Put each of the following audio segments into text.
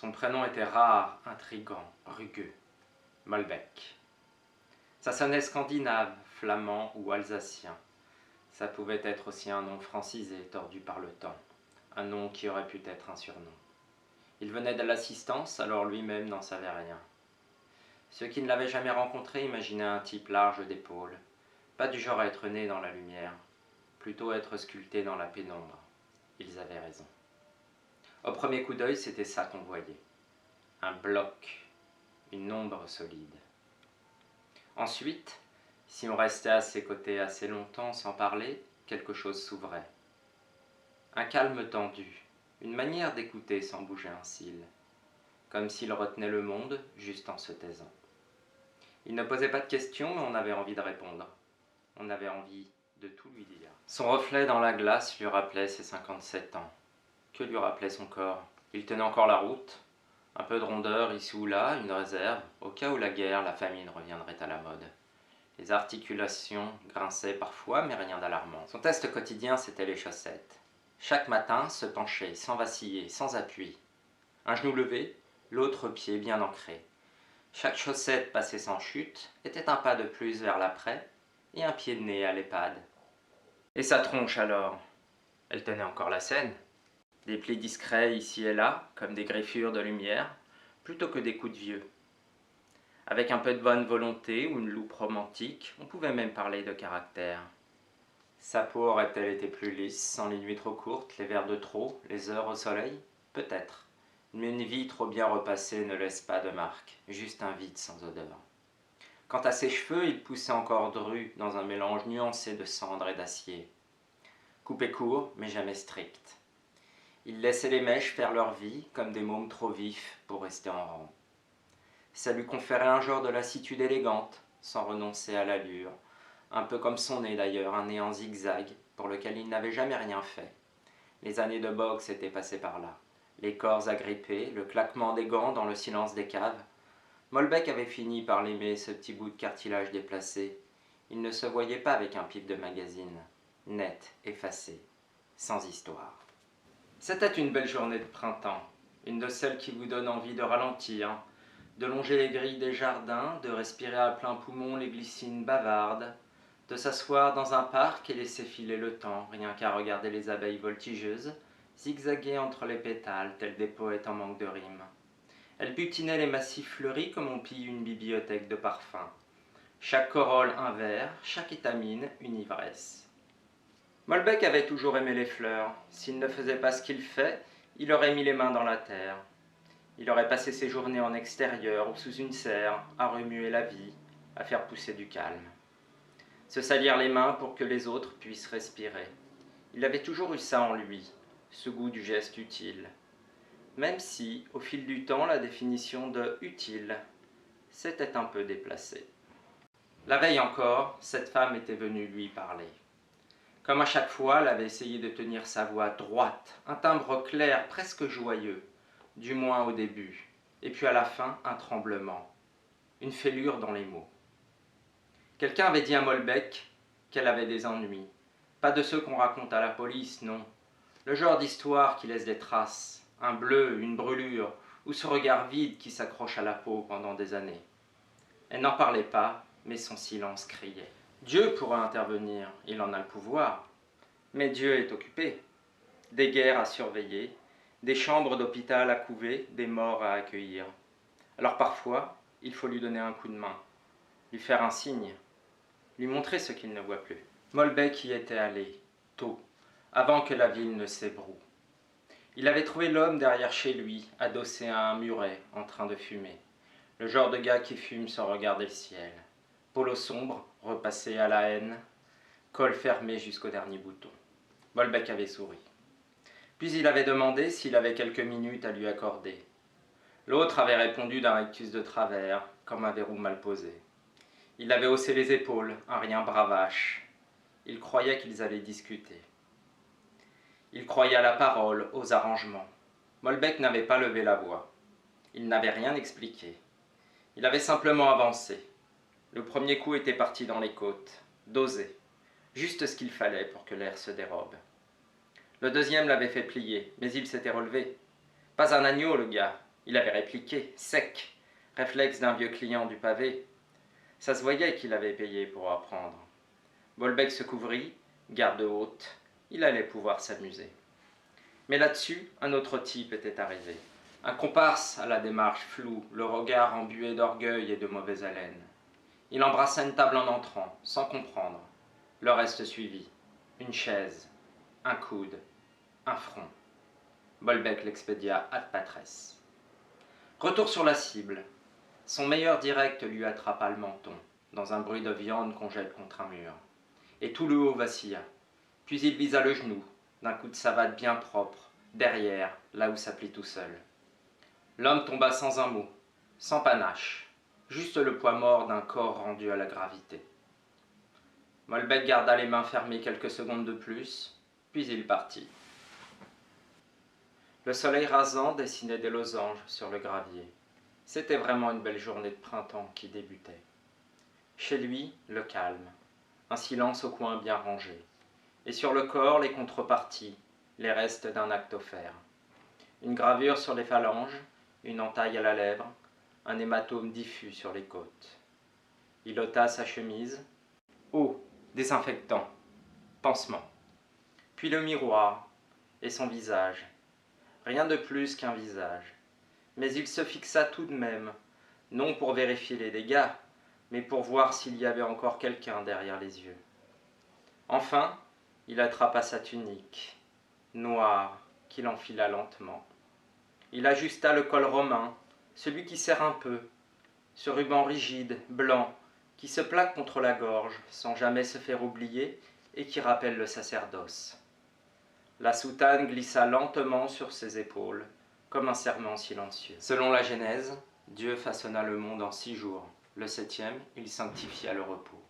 Son prénom était rare, intrigant, rugueux. Molbech. Ça sonnait scandinave, flamand ou alsacien. Ça pouvait être aussi un nom francisé, tordu par le temps. Un nom qui aurait pu être un surnom. Il venait de l'assistance, alors lui-même n'en savait rien. Ceux qui ne l'avaient jamais rencontré imaginaient un type large d'épaules. Pas du genre à être né dans la lumière, plutôt être sculpté dans la pénombre. Ils avaient raison. Au premier coup d'œil, c'était ça qu'on voyait. Un bloc, une ombre solide. Ensuite, si on restait à ses côtés assez longtemps sans parler, quelque chose s'ouvrait. Un calme tendu, une manière d'écouter sans bouger un cil, comme s'il retenait le monde juste en se taisant. Il ne posait pas de questions, mais on avait envie de répondre. On avait envie de tout lui dire. Son reflet dans la glace lui rappelait ses 57 ans. Que lui rappelait son corps? Il tenait encore la route. Un peu de rondeur ici ou là, une réserve, au cas où la guerre, la famine reviendraient à la mode. Les articulations grinçaient parfois, mais rien d'alarmant. Son test quotidien, c'était les chaussettes. Chaque matin, se pencher, sans vaciller, sans appui. Un genou levé, l'autre pied bien ancré. Chaque chaussette passée sans chute était un pas de plus vers l'après et un pied de nez à l'EHPAD. Et sa tronche alors? Elle tenait encore la scène. Des plis discrets ici et là, comme des griffures de lumière, plutôt que des coups de vieux. Avec un peu de bonne volonté ou une loupe romantique, on pouvait même parler de caractère. Sa peau aurait-elle été plus lisse, sans les nuits trop courtes, les verres de trop, les heures au soleil? Peut-être. Mais une vie trop bien repassée ne laisse pas de marque, juste un vide sans odeur. Quant à ses cheveux, ils poussaient encore drus dans un mélange nuancé de cendre et d'acier. Coupés courts, mais jamais stricts. Ils laissaient les mèches faire leur vie, comme des mômes trop vifs pour rester en rang. Ça lui conférait un genre de lassitude élégante, sans renoncer à l'allure, un peu comme son nez d'ailleurs, un nez en zigzag, pour lequel il n'avait jamais rien fait. Les années de boxe étaient passées par là. Les corps agrippés, le claquement des gants dans le silence des caves. Molbech avait fini par l'aimer, ce petit bout de cartilage déplacé. Il ne se voyait pas avec un pif de magazine, net, effacé, sans histoire. C'était une belle journée de printemps, une de celles qui vous donnent envie de ralentir, de longer les grilles des jardins, de respirer à plein poumon les glycines bavardes, de s'asseoir dans un parc et laisser filer le temps, rien qu'à regarder les abeilles voltigeuses, zigzaguer entre les pétales, tels des poètes en manque de rime. Elles butinaient les massifs fleuris comme on pille une bibliothèque de parfums. Chaque corolle un verre, chaque étamine une ivresse. Molbech avait toujours aimé les fleurs. S'il ne faisait pas ce qu'il fait, il aurait mis les mains dans la terre. Il aurait passé ses journées en extérieur ou sous une serre, à remuer la vie, à faire pousser du calme. Se salir les mains pour que les autres puissent respirer. Il avait toujours eu ça en lui, ce goût du geste utile. Même si, au fil du temps, la définition de « utile » s'était un peu déplacée. La veille encore, cette femme était venue lui parler. Comme à chaque fois, elle avait essayé de tenir sa voix droite, un timbre clair, presque joyeux, du moins au début, et puis à la fin, un tremblement, une fêlure dans les mots. Quelqu'un avait dit à Molbech qu'elle avait des ennuis, pas de ceux qu'on raconte à la police, non, le genre d'histoire qui laisse des traces, un bleu, une brûlure, ou ce regard vide qui s'accroche à la peau pendant des années. Elle n'en parlait pas, mais son silence criait. Dieu pourra intervenir, il en a le pouvoir, mais Dieu est occupé. Des guerres à surveiller, des chambres d'hôpital à couver, des morts à accueillir. Alors parfois, il faut lui donner un coup de main, lui faire un signe, lui montrer ce qu'il ne voit plus. Molbech y était allé, tôt, avant que la ville ne s'ébroue. Il avait trouvé l'homme derrière chez lui, adossé à un muret, en train de fumer. Le genre de gars qui fume sans regarder le ciel. Polo sombre, repassé à la haine, col fermé jusqu'au dernier bouton. Molbech avait souri. Puis il avait demandé s'il avait quelques minutes à lui accorder. L'autre avait répondu d'un rictus de travers, comme un verrou mal posé. Il avait haussé les épaules, un rien bravache. Il croyait qu'ils allaient discuter. Il croyait à la parole, aux arrangements. Molbech n'avait pas levé la voix. Il n'avait rien expliqué. Il avait simplement avancé. Le premier coup était parti dans les côtes, dosé, juste ce qu'il fallait pour que l'air se dérobe. Le deuxième l'avait fait plier, mais il s'était relevé. Pas un agneau, le gars. Il avait répliqué, sec, réflexe d'un vieux client du pavé. Ça se voyait qu'il avait payé pour apprendre. Bolbec se couvrit, garde haute, il allait pouvoir s'amuser. Mais là-dessus, un autre type était arrivé. Un comparse à la démarche floue, le regard embué d'orgueil et de mauvaise haleine. Il embrassa une table en entrant, sans comprendre. Le reste suivit. Une chaise, un coude, un front. Bolbec l'expédia ad patresse. Retour sur la cible. Son meilleur direct lui attrapa le menton, dans un bruit de viande qu'on jette contre un mur. Et tout le haut vacilla. Puis il visa le genou, d'un coup de savate bien propre, derrière, là où ça plie tout seul. L'homme tomba sans un mot, sans panache, juste le poids mort d'un corps rendu à la gravité. Bolbec garda les mains fermées quelques secondes de plus, puis il partit. Le soleil rasant dessinait des losanges sur le gravier. C'était vraiment une belle journée de printemps qui débutait. Chez lui, le calme, un silence au coin bien rangé, et sur le corps les contreparties, les restes d'un acte offert. Une gravure sur les phalanges, une entaille à la lèvre, un hématome diffus sur les côtes. Il ôta sa chemise. Eau, désinfectant, pansement. Puis le miroir et son visage. Rien de plus qu'un visage. Mais il se fixa tout de même, non pour vérifier les dégâts, mais pour voir s'il y avait encore quelqu'un derrière les yeux. Enfin, il attrapa sa tunique, noire, qu'il enfila lentement. Il ajusta le col romain, celui qui serre un peu, ce ruban rigide, blanc, qui se plaque contre la gorge sans jamais se faire oublier et qui rappelle le sacerdoce. La soutane glissa lentement sur ses épaules, comme un serment silencieux. Selon la Genèse, Dieu façonna le monde en 6 jours. Le 7e, il sanctifia le repos.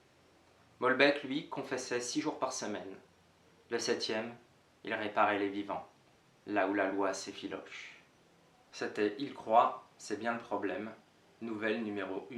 Bolbec, lui, confessait 6 jours par semaine. Le 7e, il réparait les vivants, là où la loi s'effiloche. C'était Il croit, c'est bien le problème, nouvelle numéro 1.